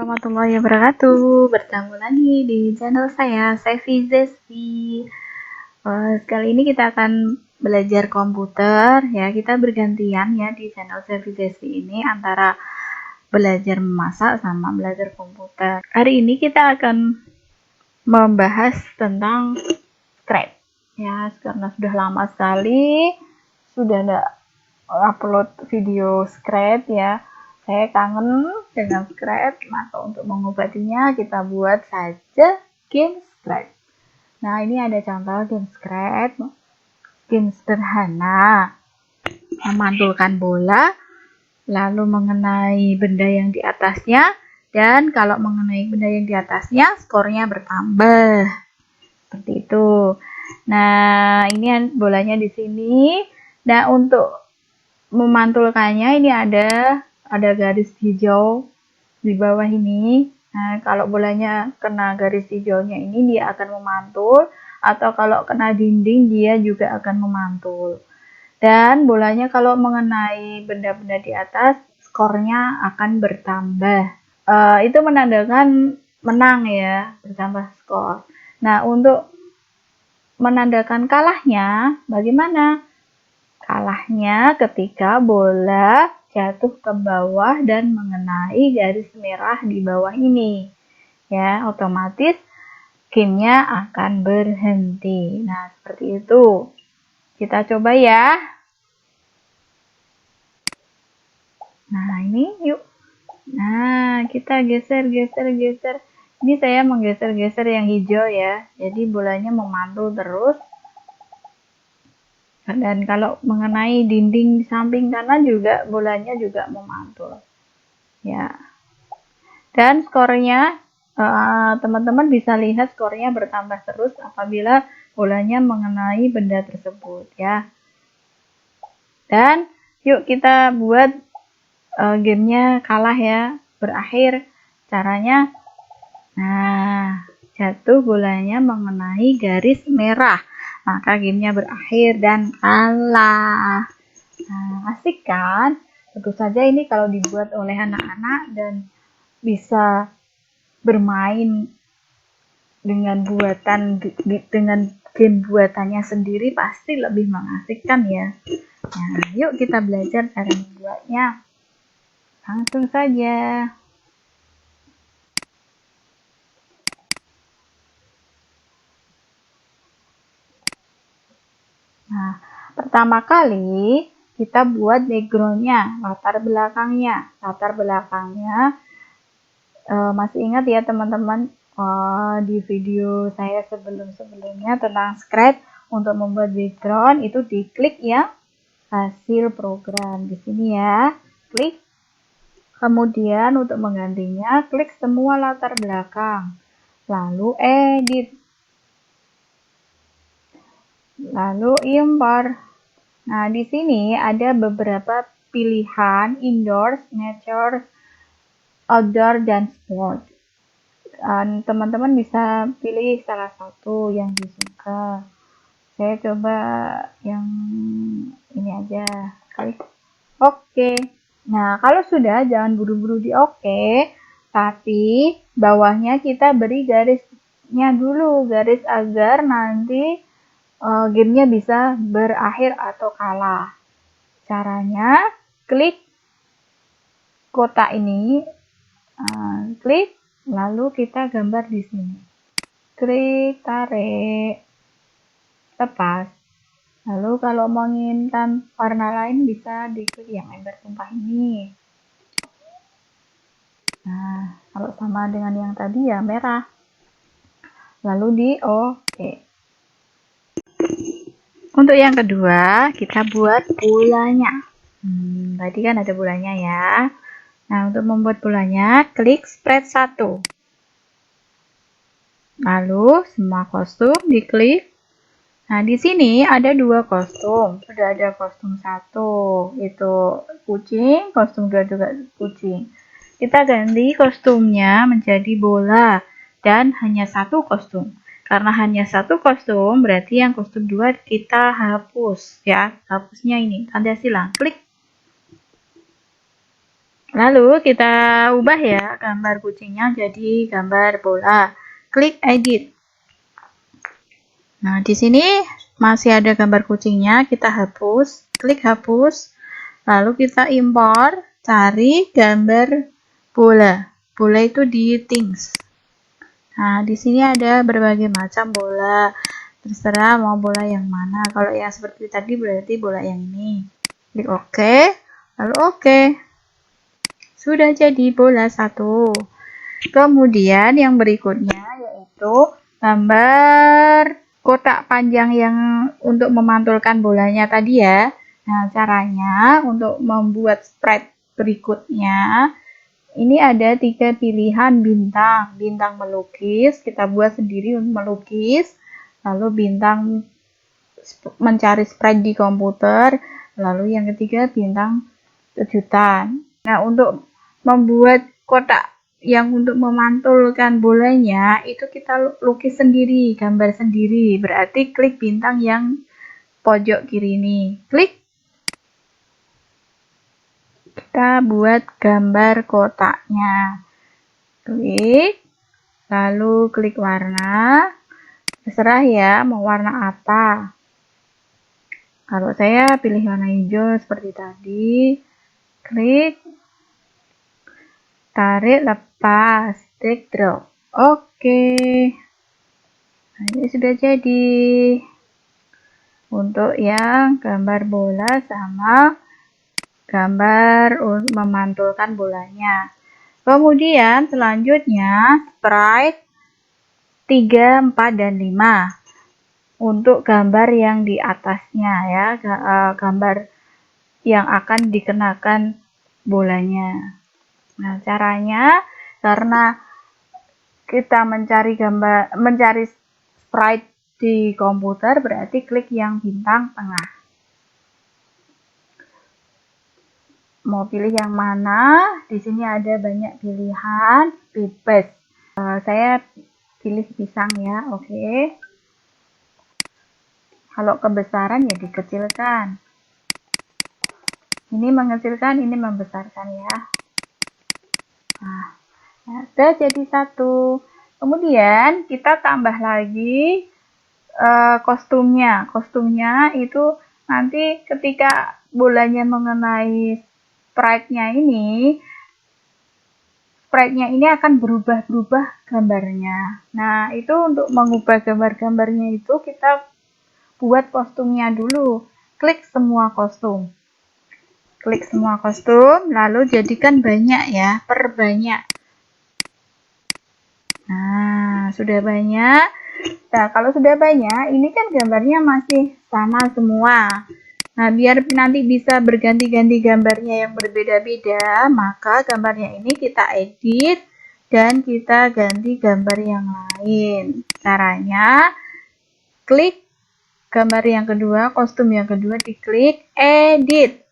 warahmatullahi wabarakatuh. Bertemu lagi di channel saya, Sevi Zesti. Kali ini kita akan belajar komputer ya. Kita bergantian ya di channel Sevi Zesti ini antara belajar memasak sama belajar komputer. Hari ini kita akan membahas tentang Scratch ya, karena sudah lama sekali sudah tidak upload video Scratch ya. Saya kangen dengan Scratch, maka untuk mengobatinya kita buat saja game Scratch. Nah, ini ada contoh game Scratch, game sederhana, memantulkan bola, lalu mengenai benda yang di atasnya, dan kalau mengenai benda yang di atasnya, skornya bertambah. Seperti itu. Nah, ini bolanya di sini. Nah, untuk memantulkannya ini ada garis hijau di bawah ini. Nah, kalau bolanya kena garis hijaunya ini dia akan memantul, atau kalau kena dinding dia juga akan memantul. Dan bolanya kalau mengenai benda-benda di atas, skornya akan bertambah. Itu menandakan menang ya, bertambah skor. Nah, untuk menandakan kalahnya bagaimana? Kalahnya ketika bola jatuh ke bawah dan mengenai garis merah di bawah ini. Ya, otomatis gamenya akan berhenti. Nah, seperti itu. Kita coba ya. Nah, ini yuk. Nah, kita geser. Ini saya menggeser-geser yang hijau ya. Jadi bolanya memantul terus. Dan kalau mengenai dinding di samping kanan juga bolanya juga memantul ya. Dan skornya teman-teman bisa lihat skornya bertambah terus apabila bolanya mengenai benda tersebut ya. Dan yuk kita buat gamenya kalah ya, berakhir. Caranya, nah, jatuh bolanya mengenai garis merah, maka gamenya berakhir dan kalah. Nah, asik kan? Tentu saja ini kalau dibuat oleh anak-anak dan bisa bermain dengan game buatannya sendiri pasti lebih mengasihkan ya. Nah, yuk kita belajar cara membuatnya. Langsung saja. Nah, pertama kali kita buat backgroundnya, latar belakangnya. Masih ingat ya teman-teman di video saya sebelumnya tentang Scratch, untuk membuat background itu diklik ya hasil program di sini ya, klik. Kemudian untuk menggantinya klik semua latar belakang, lalu edit, lalu import. Nah, di sini ada beberapa pilihan: indoors, nature, outdoor, dan sport. Teman-teman bisa pilih salah satu yang disuka. Saya coba yang ini aja, klik oke. Nah, kalau sudah jangan buru-buru di oke, tapi bawahnya kita beri garisnya dulu, garis agar nanti gamenya bisa berakhir atau kalah. Caranya klik kotak ini, klik, lalu kita gambar di sini. Klik, tarik, lepas. Lalu kalau menginginkan warna lain bisa diklik yang ember tumpah ini. Nah, kalau sama dengan yang tadi ya merah. Lalu di oke. Untuk yang kedua, kita buat bolanya. Tadi kan ada bolanya ya. Nah, untuk membuat bolanya, klik spread 1. Lalu, semua kostum diklik. Nah, di sini ada 2 kostum. Sudah ada kostum 1, itu kucing, kostum 2 juga kucing. Kita ganti kostumnya menjadi bola, dan hanya 1 kostum. Karena hanya 1 kostum, berarti yang kostum 2 kita hapus ya. Hapusnya ini, tanda silang, klik. Lalu kita ubah ya gambar kucingnya jadi gambar bola. Klik edit. Nah, di sini masih ada gambar kucingnya, kita hapus. Klik hapus. Lalu kita impor, cari gambar bola. Bola itu di things. Nah, di sini ada berbagai macam bola. Terserah mau bola yang mana. Kalau yang seperti tadi berarti bola yang ini. Klik OK. Lalu OK. Sudah jadi bola satu. Kemudian yang berikutnya yaitu gambar kotak panjang yang untuk memantulkan bolanya tadi ya. Nah, caranya untuk membuat sprite berikutnya, ini ada 3 pilihan bintang. Bintang melukis, kita buat sendiri untuk melukis. Lalu bintang mencari sprite di komputer. Lalu yang ketiga bintang kejutan. Nah, untuk membuat kotak yang untuk memantulkan bolanya itu kita lukis sendiri, gambar sendiri. Berarti klik bintang yang pojok kiri ini. Klik. Kita buat gambar kotaknya. Klik. Lalu klik warna. Terserah ya mau warna apa. Kalau saya pilih warna hijau seperti tadi. Klik. Tarik, lepas, drag, drop. Oke. Nah, ini sudah jadi. Untuk yang gambar bola sama gambar memantulkan bolanya. Kemudian selanjutnya sprite 3, 4, dan 5. Untuk gambar yang di atasnya ya, gambar yang akan dikenakan bolanya. Nah, caranya karena kita mencari sprite di komputer berarti klik yang bintang tengah. Mau pilih yang mana? Di sini ada banyak pilihan, bebas. Saya pilih pisang ya, oke. Kalau kebesaran ya dikecilkan. Ini mengecilkan, ini membesarkan ya. Nah, ada jadi satu. Kemudian kita tambah lagi kostumnya. Kostumnya itu nanti ketika bolanya mengenai sprite-nya ini akan berubah-ubah gambarnya. Nah, itu untuk mengubah gambar-gambarnya itu kita buat kostumnya dulu. Klik semua kostum. Klik semua kostum, lalu jadikan banyak ya, perbanyak. Nah, sudah banyak. Nah, kalau sudah banyak, ini kan gambarnya masih sama semua. Nah, biar nanti bisa berganti-ganti gambarnya yang berbeda-beda, maka gambarnya ini kita edit dan kita ganti gambar yang lain. Caranya, klik gambar yang kedua, kostum yang kedua, diklik edit.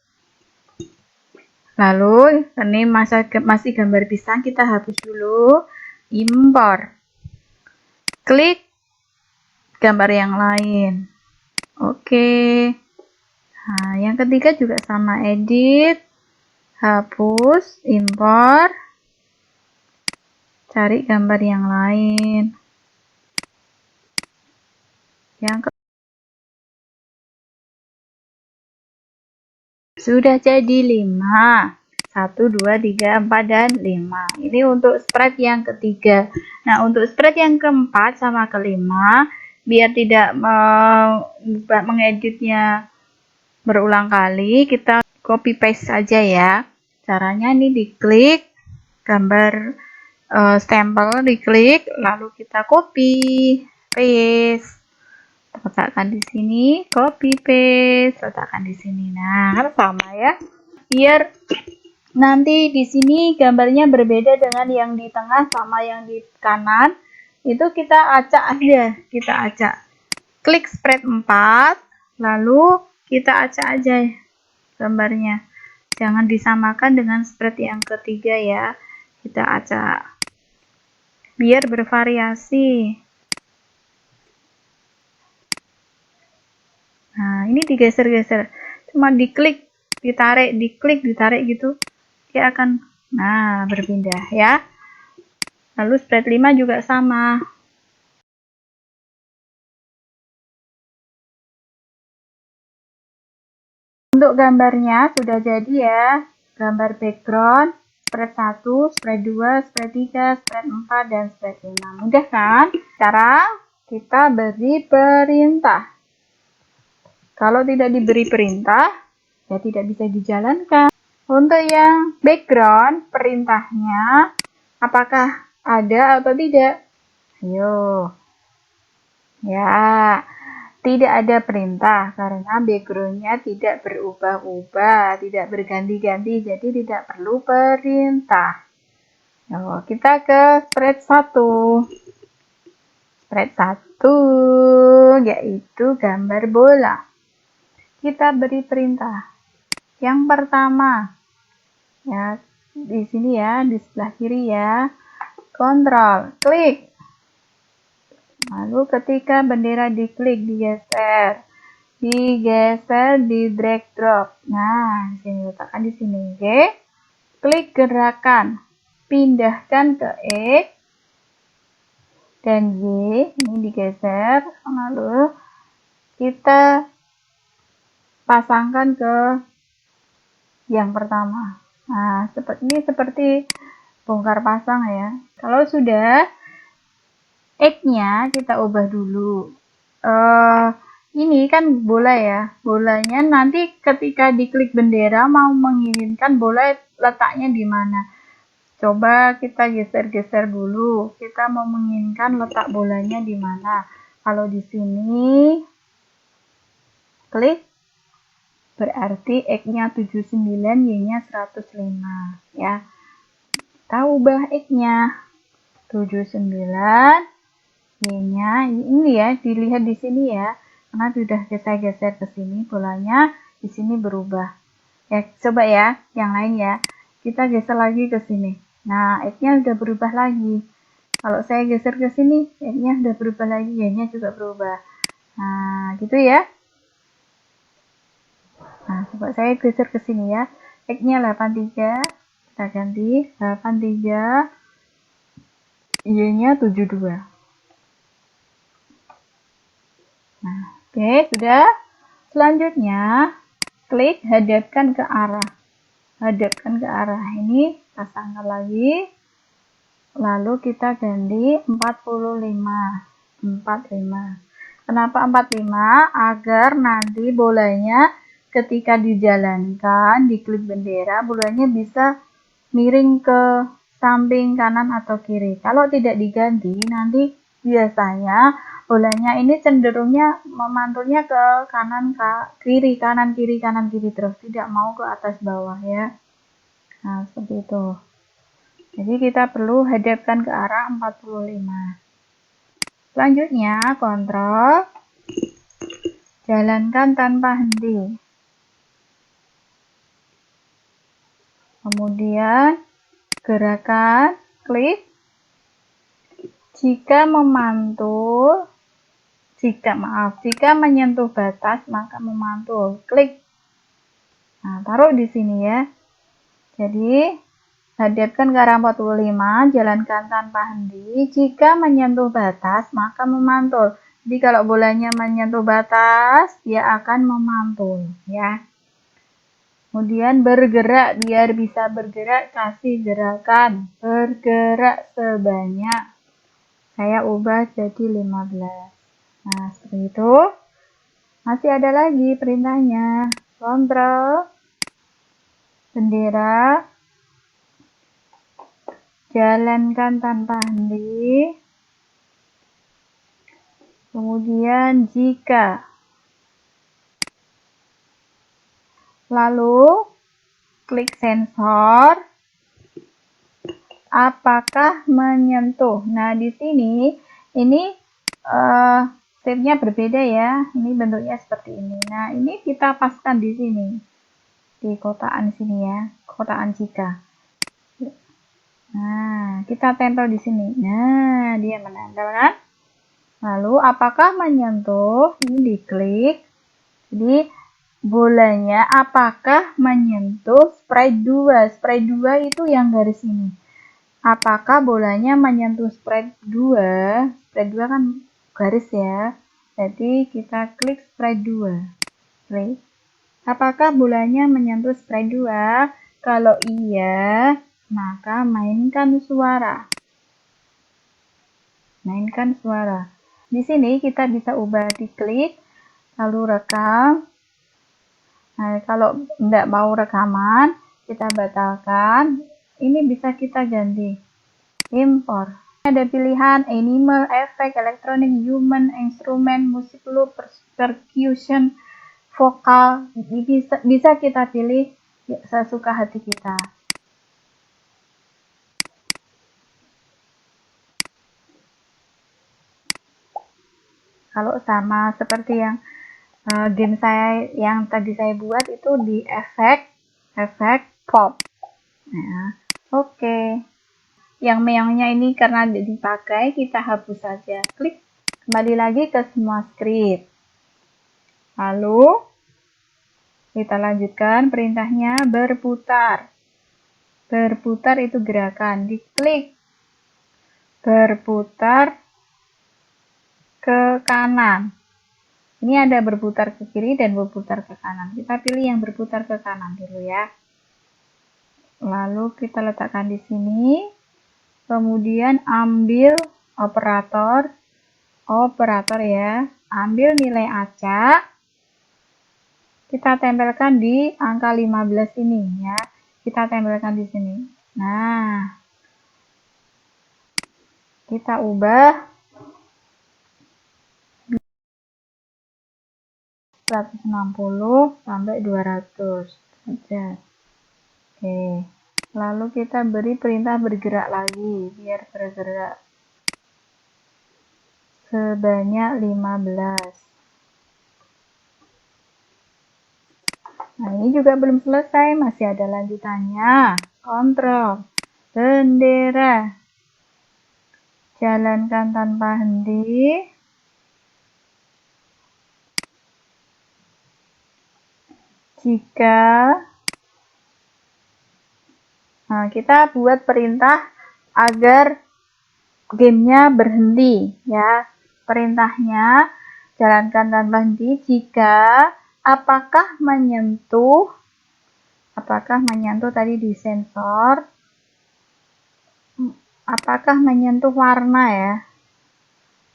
Lalu, ini masih gambar pisang, kita hapus dulu. Impor. Klik gambar yang lain. Oke. Nah, yang ketiga juga sama, edit, hapus, impor, cari gambar yang lain. Yang sudah jadi 5. 1, 2, 3, 4, dan 5. Ini untuk sprite yang ketiga. Nah, untuk sprite yang keempat sama kelima, biar tidak mengeditnya berulang kali, kita copy paste saja ya. Caranya ini diklik gambar stempel, diklik, lalu kita copy paste. Letakkan di sini, copy paste, letakkan di sini. Nah, kan sama ya. Biar nanti di sini gambarnya berbeda dengan yang di tengah sama yang di kanan. Itu kita acak aja, kita acak. Klik sprite 4, lalu kita acak aja gambarnya. Jangan disamakan dengan sprite yang ketiga ya. Kita acak. Biar bervariasi. Nah, ini digeser-geser. Cuma diklik, ditarik, diklik, ditarik gitu. dia akan berpindah ya. Lalu spread 5 juga sama. Untuk gambarnya sudah jadi ya. Gambar background, spread 1, spread 2, spread 3, spread 4, dan spread 5. Mudah kan? Sekarang kita beri perintah. Kalau tidak diberi perintah, ya tidak bisa dijalankan. Untuk yang background, perintahnya apakah ada atau tidak? Ayo. Ya, tidak ada perintah karena backgroundnya tidak berubah-ubah, tidak berganti-ganti, jadi tidak perlu perintah. Kita ke spread 1. Spread 1 yaitu gambar bola. Kita beri perintah. Yang pertama, ya di sini ya, di sebelah kiri ya, kontrol, klik. Lalu ketika bendera diklik, digeser, di drag drop. Nah, di sini letakkan di sini, oke? Klik gerakan, pindahkan ke X dan Y, ini digeser, lalu kita pasangkan ke yang pertama. Nah, seperti bongkar pasang ya. Kalau sudah, X-nya kita ubah dulu. Ini kan bola ya. Bolanya nanti ketika diklik bendera mau menginginkan bola letaknya di mana. Coba kita geser-geser dulu. Kita mau menginginkan letak bolanya di mana. Kalau di sini klik, berarti X-nya 79, Y-nya 105 ya. Kita ubah X-nya 79, Y-nya ini ya, dilihat di sini ya. Karena sudah saya geser ke sini, bolanya di sini berubah. Ya, coba ya, yang lain ya. Kita geser lagi ke sini. Nah, X-nya udah berubah lagi. Kalau saya geser ke sini, X-nya udah berubah lagi, Y-nya juga berubah. Nah, gitu ya. Nah, coba saya geser ke sini ya. X-nya 83, kita ganti 83, Y-nya 72. Nah, oke, sudah. Selanjutnya, klik hadapkan ke arah. Hadapkan ke arah ini, pasangkan lagi. Lalu kita ganti 45. 45. Kenapa 45? Agar nanti bolanya ketika dijalankan, diklik bendera, bolanya bisa miring ke samping kanan atau kiri. Kalau tidak diganti, nanti biasanya bolanya ini cenderungnya memantulnya ke kanan kiri, kanan kiri, kanan kiri terus, tidak mau ke atas bawah ya. Nah, seperti itu. Jadi kita perlu hadapkan ke arah 45. Selanjutnya, kontrol, jalankan tanpa henti. Kemudian, gerakan, klik. Jika menyentuh batas, maka memantul. Klik. Nah, taruh di sini ya. Jadi, hadapkan ke arah 45, jalankan tanpa henti. Jika menyentuh batas, maka memantul. Jadi kalau bolanya menyentuh batas, dia akan memantul ya. Kemudian bergerak, biar bisa bergerak, kasih gerakan. Bergerak sebanyak. Saya ubah jadi 15. Nah, seperti itu. Masih ada lagi perintahnya. Kontrol, bendera, jalankan tanpa henti. Kemudian jika. Lalu klik sensor. Apakah menyentuh? Nah, di sini ini shape-nya berbeda ya. Ini bentuknya seperti ini. Nah, ini kita paskan di sini. Di kotaan sini ya. Kotaan jika. Nah, kita tempel di sini. Nah, dia menempel kan? Lalu apakah menyentuh? Ini diklik. Jadi bolanya apakah menyentuh sprite 2. Sprite 2 itu yang garis ini. Apakah bolanya menyentuh sprite 2? Sprite 2 kan garis ya. Jadi kita klik sprite 2. Klik. Apakah bolanya menyentuh sprite 2? Kalau iya, maka mainkan suara. Mainkan suara. Di sini kita bisa ubah diklik, lalu rekam. Nah, kalau tidak mau rekaman, kita batalkan. Ini bisa kita ganti. Import. Ada pilihan animal, effect, electronic, human, instrument, musik loop, percussion, vokal. Bisa kita pilih sesuka hati kita. Kalau sama seperti yang game saya yang tadi saya buat itu di efek pop. Nah, oke. Yang meongnya ini karena dipakai, kita hapus saja. Klik kembali lagi ke semua script. Lalu kita lanjutkan perintahnya berputar. Berputar itu gerakan. Diklik berputar ke kanan. Ini ada berputar ke kiri dan berputar ke kanan. Kita pilih yang berputar ke kanan dulu ya. Lalu kita letakkan di sini. Kemudian ambil operator ya. Ambil nilai acak. Kita tempelkan di angka 15 ini ya. Kita tempelkan di sini. Nah, kita ubah 160 sampai 200 saja. Oke. Lalu kita beri perintah bergerak lagi biar bergerak sebanyak 15. Nah, ini juga belum selesai, masih ada lanjutannya. Kontrol, bendera, jalankan tanpa henti. Jika kita buat perintah agar gamenya berhenti ya. Perintahnya jalankan tanpa henti jika apakah menyentuh tadi di sensor, apakah menyentuh warna ya.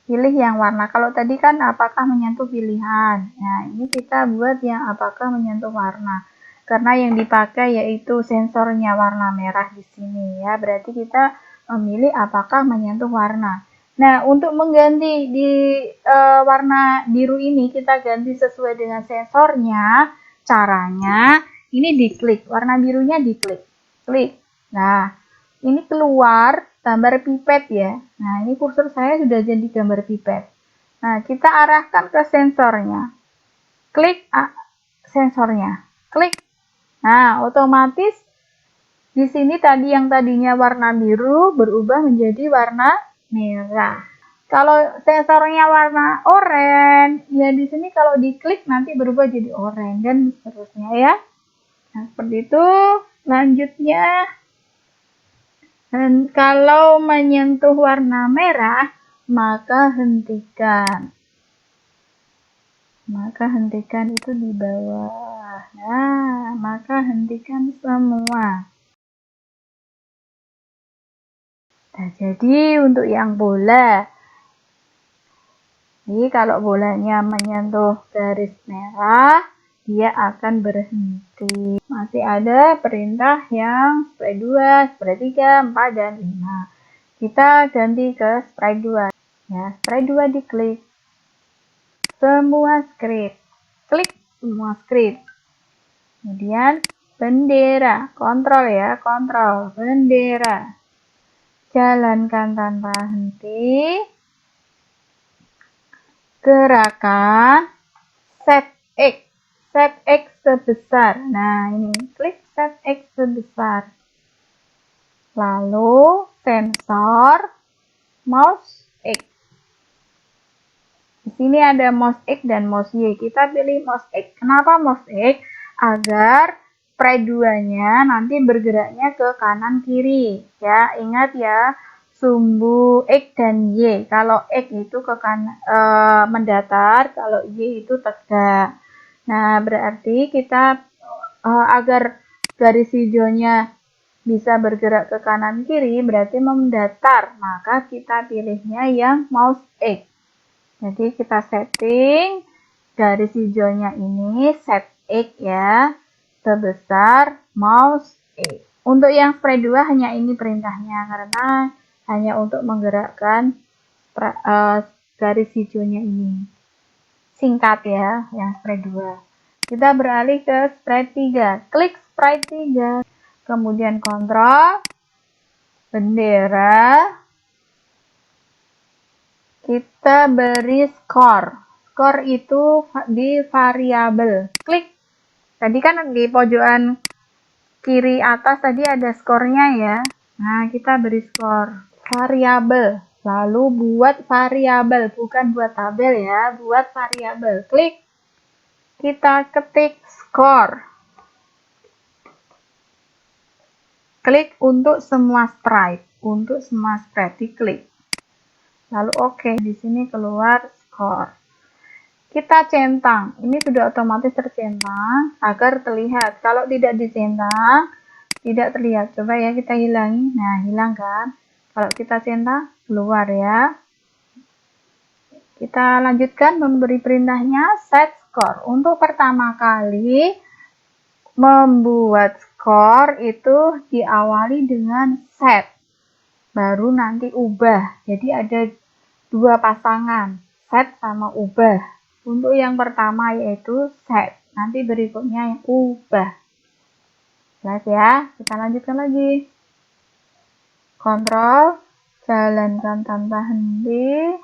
Pilih yang warna. Kalau tadi kan apakah menyentuh pilihan. Nah, ini kita buat yang apakah menyentuh warna. Karena yang dipakai yaitu sensornya warna merah di sini ya. Berarti kita memilih apakah menyentuh warna. Nah, untuk mengganti di warna biru ini kita ganti sesuai dengan sensornya. Caranya ini diklik, warna birunya diklik. Klik. Nah, ini keluar gambar pipet ya. Nah, ini kursor saya sudah jadi gambar pipet. Nah, kita arahkan ke sensornya. Klik sensornya. Klik. Nah, otomatis di sini tadi yang tadinya warna biru berubah menjadi warna merah. Kalau sensornya warna oranye, ya di sini kalau diklik nanti berubah jadi oranye dan seterusnya ya. Nah, seperti itu. Lanjutnya, dan kalau menyentuh warna merah, maka hentikan. Maka hentikan itu di bawah. Nah, maka hentikan semua. Nah, jadi untuk yang bola, jadi kalau bolanya menyentuh garis merah, dia akan berhenti. Masih ada perintah yang sprite 2, sprite 3, 4, dan 5. Kita ganti ke sprite 2. Ya, sprite 2 diklik. Semua script. Klik semua script. Kemudian bendera. Kontrol ya, kontrol. Bendera. Jalankan tanpa henti. Gerakan set X. Set X sebesar. Nah, ini klik set X sebesar. Lalu sensor mouse X. Di sini ada mouse X dan mouse Y. Kita pilih mouse X. Kenapa mouse X? Agar sprite 2-nya nanti bergeraknya ke kanan kiri. Ya, ingat ya, sumbu X dan Y. Kalau X itu ke kanan mendatar, kalau Y itu tegak. Nah, berarti kita agar garis hijaunya bisa bergerak ke kanan kiri berarti mendatar. Maka kita pilihnya yang mouse X. Jadi kita setting garis hijaunya ini set X ya, sebesar mouse X. Untuk yang sprite 2 hanya ini perintahnya karena hanya untuk menggerakkan garis hijaunya ini. Singkat ya, yang sprite 2. Kita beralih ke sprite 3. Klik sprite 3. Kemudian kontrol, bendera, kita beri skor. Skor itu di variabel. Klik. Tadi kan di pojokan kiri atas tadi ada skornya ya. Nah, kita beri skor. Variabel. Lalu buat variabel, bukan buat tabel ya, buat variabel. Klik. Kita ketik skor. Klik untuk semua sprite. Untuk semua sprite diklik. Lalu oke, di sini keluar skor. Kita centang, ini sudah otomatis tercentang agar terlihat. Kalau tidak dicentang, tidak terlihat. Coba ya kita hilangi. Nah, hilang kan? Kalau kita centang, keluar ya. Kita lanjutkan memberi perintahnya set skor. Untuk pertama kali membuat skor itu diawali dengan set. Baru nanti ubah. Jadi ada dua pasangan, set sama ubah. Untuk yang pertama yaitu set, nanti berikutnya yang ubah. Jelas ya, kita lanjutkan lagi. Kontrol, jalankan tanpa henti.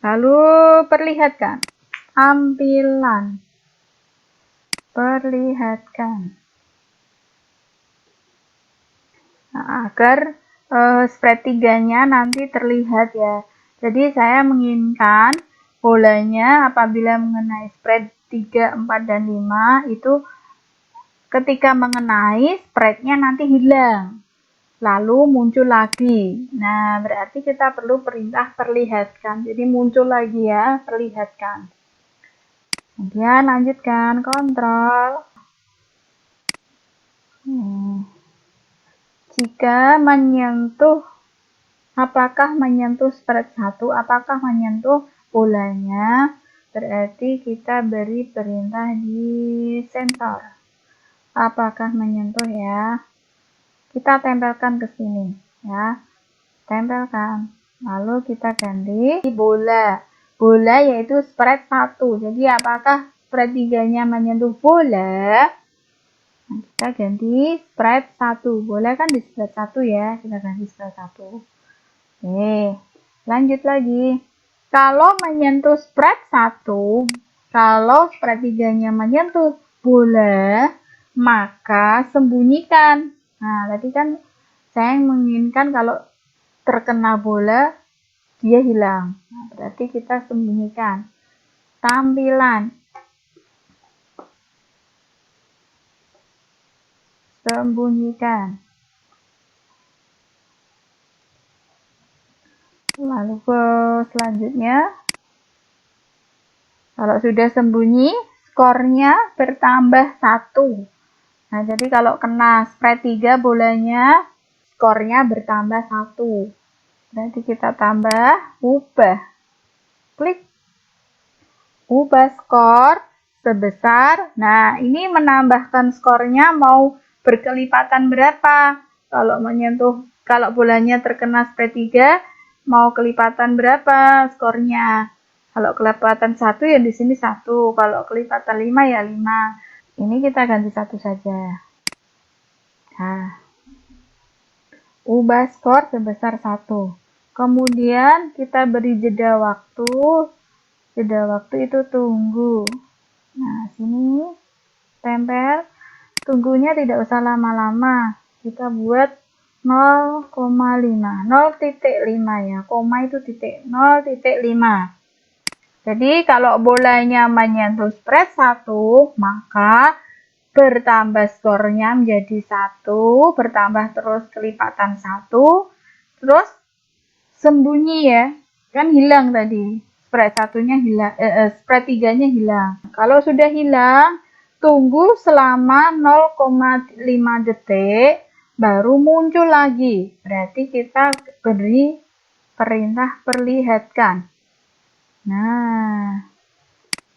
Lalu perlihatkan tampilan. Perlihatkan. Nah, agar sprite 3-nya nanti terlihat ya. Jadi saya menginginkan bolanya apabila mengenai sprite 3, 4, dan 5 itu ketika mengenai sprite-nya nanti hilang. Lalu muncul lagi. Nah, berarti kita perlu perintah perlihatkan. Jadi muncul lagi ya, perlihatkan. Kemudian lanjutkan kontrol. Jika menyentuh, apakah menyentuh sprite 1, apakah menyentuh bolanya, berarti kita beri perintah di sensor. Apakah menyentuh ya? Kita tempelkan ke sini ya. Tempelkan. Lalu kita ganti bola. Bola yaitu sprite 1. Jadi apakah sprite 3-nya menyentuh bola? Nah, kita ganti sprite 1. Boleh kan di sprite 1 ya. Kita ganti sprite 1. Oke. Lanjut lagi. Kalau menyentuh sprite 1, kalau sprite 3-nya menyentuh bola, maka sembunyikan. Nah, tadi kan saya menginginkan kalau terkena bola, dia hilang. Nah, berarti kita sembunyikan. Tampilan. Sembunyikan. Lalu ke selanjutnya. Kalau sudah sembunyi, skornya bertambah 1. Nah, jadi kalau kena sprite 3 bolanya, skornya bertambah 1. Berarti kita tambah, ubah. Klik. Ubah skor sebesar. Nah, ini menambahkan skornya mau berkelipatan berapa? Kalau bolanya terkena sprite 3, mau kelipatan berapa skornya? Kalau kelipatan 1 ya di sini 1, kalau kelipatan 5 ya 5. Ini kita ganti 1 saja. Nah, ubah skor sebesar 1. Kemudian kita beri jeda waktu. Jeda waktu itu tunggu. Nah, sini tempel. Tunggunya tidak usah lama-lama. Kita buat 0,5. 0,5 ya. Koma itu titik. 0,5. Jadi kalau bolanya menyentuh spread 1, maka bertambah skornya menjadi 1, bertambah terus kelipatan 1, terus sembunyi ya. Kan hilang tadi. Spread 1-nya hilang, spread 3-nya hilang. Kalau sudah hilang, tunggu selama 0,5 detik, baru muncul lagi. Berarti kita beri perintah perlihatkan. Nah,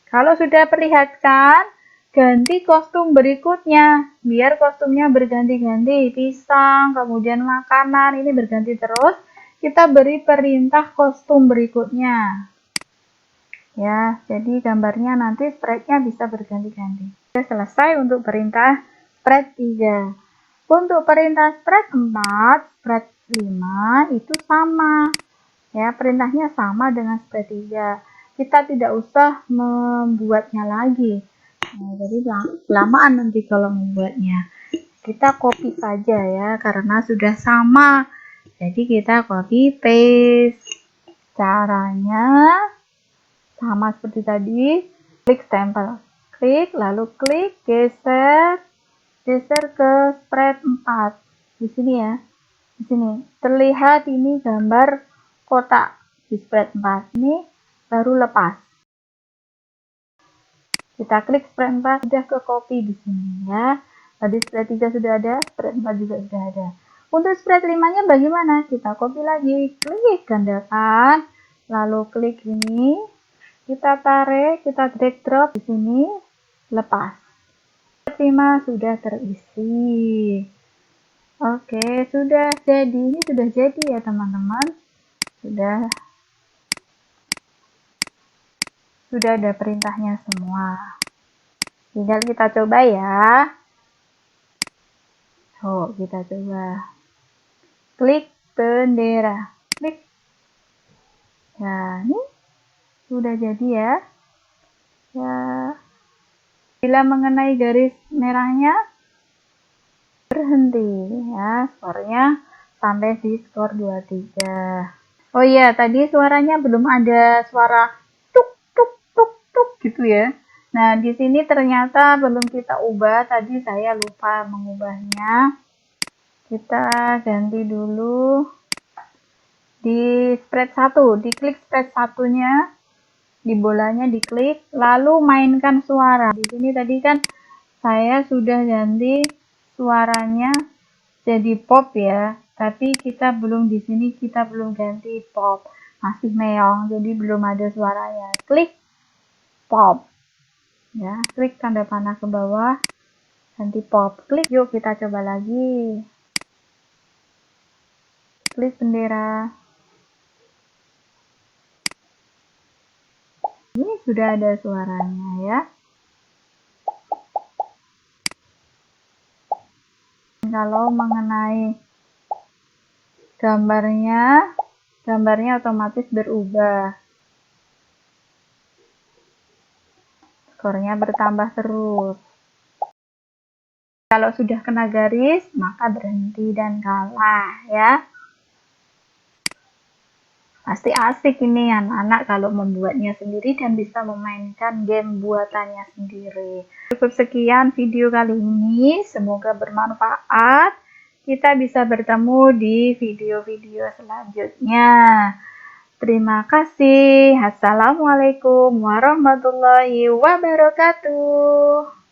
kalau sudah perlihatkan, ganti kostum berikutnya. Biar kostumnya berganti-ganti. Pisang, kemudian makanan, ini berganti terus. Kita beri perintah kostum berikutnya. Ya, jadi gambarnya nanti spreadnya bisa berganti-ganti. Sudah selesai untuk perintah spread 3. Untuk perintah spread 4, spread 5 itu sama. Ya, perintahnya sama dengan spread 3. Kita tidak usah membuatnya lagi. Nah, jadi kelamaan nanti kalau membuatnya. Kita copy saja ya, karena sudah sama. Jadi kita copy paste. Caranya sama seperti tadi. Klik stempel. Klik, lalu klik, geser ke spread 4. Di sini ya. Di sini. Terlihat ini gambar kotak di spread 4 ini baru lepas. Kita klik spread 4, sudah ke copy di sini ya. Tadi spread 3 sudah ada, spread 4 juga sudah ada. Untuk spread 5-nya bagaimana? Kita copy lagi, klik gandakan, lalu klik ini, kita tarik, kita drag drop di sini, lepas. Spread 5 sudah terisi. Oke, sudah jadi. Ini sudah jadi ya teman-teman. Sudah ada perintahnya semua. Tinggal kita coba ya. Kita coba. Klik bendera. Klik. Nah, ini sudah jadi ya. Ya. Bila mengenai garis merahnya, berhenti ya. Skornya sampai di skor 23. Oh iya, tadi suaranya belum ada suara gitu ya. Nah, di sini ternyata belum kita ubah. Tadi saya lupa mengubahnya. Kita ganti dulu di spread 1. Diklik spread 1-nya, di bolanya diklik, lalu mainkan suara. Di sini tadi kan saya sudah ganti suaranya jadi pop ya. Tapi kita belum di sini kita belum ganti pop. Masih meong, jadi belum ada suaranya. Klik pop. Ya, klik tanda panah ke bawah, ganti pop. Klik, yuk kita coba lagi. Klik bendera. Ini sudah ada suaranya ya. Kalau mengenai gambarnya otomatis berubah. Skornya bertambah terus. Kalau sudah kena garis, maka berhenti dan kalah ya. Pasti asik ini anak-anak kalau membuatnya sendiri dan bisa memainkan game buatannya sendiri. Cukup sekian video kali ini, semoga bermanfaat. Kita bisa bertemu di video-video selanjutnya. Terima kasih. Assalamualaikum warahmatullahi wabarakatuh.